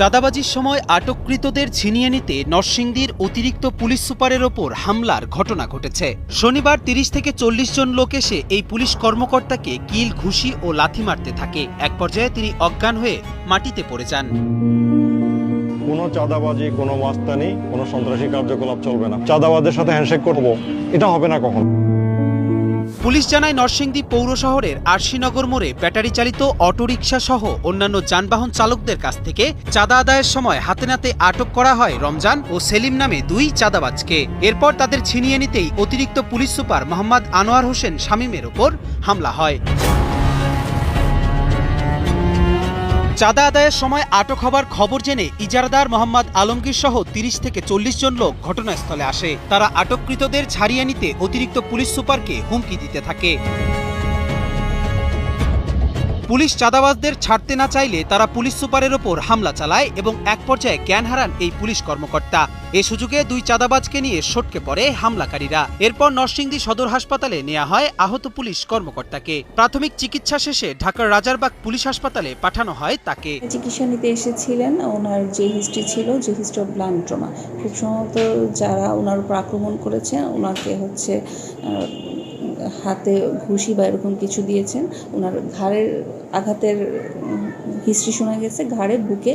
চাঁদাবাজির সময় আটককৃতদের ছিনিয়ে নিতে নরসিংদীর অতিরিক্ত পুলিশ সুপারের ওপর হামলার ঘটনা ঘটেছে। শনিবার ৩০ থেকে ৪০ জন লোক এসে এই পুলিশ কর্মকর্তাকে কিল, ঘুষি ও লাথি মারতে থাকে। এক পর্যায়ে তিনি অজ্ঞান হয়ে মাটিতে পড়ে যান। কোনো চাঁদাবাজি, কোনো মাস্তানি, কোনো সন্ত্রাসী কার্যকলাপ চলবে না। চাঁদাবাজদের সাথে হ্যান্ডশেক করব, এটা হবে না কখনো। পুলিশ জানায়, নরসিংদী পৌর শহরের আরশিনগর মোড়ে ব্যাটারি চালিত অটোরিকশা সহ অন্যান্য যানবাহন চালকদের কাছ থেকে চাঁদা আদায়ের সময় হাতে নাতে আটক করা হয় রমজান ও সেলিম নামে দুই চাঁদাবাজকে। এরপর তাদের ছিনিয়ে নিতেই অতিরিক্ত পুলিশ সুপার মোহাম্মদ আনোয়ার হোসেন শামীমের ওপর হামলা হয়। চাঁদা আদায়ের সময় আটক হবার খবর জেনে ইজারাদার মোহাম্মদ আলমগীর সহ ৩০ থেকে ৪০ জন লোক ঘটনাস্থলে আসে। তারা আটককৃতদের ছাড়িয়ে নিতে অতিরিক্ত পুলিশ সুপারকে হুমকি দিতে থাকে। পুলিশ চাঁদাবাজদের ছাড়তে না চাইলে তারা পুলিশ সুপারের ওপর হামলা চালায় এবং এক পর্যায়ে জ্ঞান হারান এই পুলিশ কর্মকর্তা। এ সুযোগে দুই চাঁদাবাজকে নিয়ে সটকে পড়ে হামলাকারীরা। এরপর নরসিংদী সদর হাসপাতালে নেওয়া হয় আহত পুলিশ কর্মকর্তাকে। প্রাথমিক চিকিৎসা শেষে ঢাকার রাজারবাগ পুলিশ হাসপাতালে পাঠানো হয় তাকে। চিকিৎসা নিতে এসেছিলেন। ওনার যে হিস্ট্রি ছিল, যে হিস্ট্রি অফ ব্লাড ট্রমা, খুব সম্ভবত যারা ওনার উপর আক্রমণ করেছে ওনাকে হাতে ঘুষি বা এরকম কিছু দিয়েছেন। ওনার ঘাড়ের আঘাতের হিস্ট্রি শোনা গেছে, ঘাড়ে, বুকে।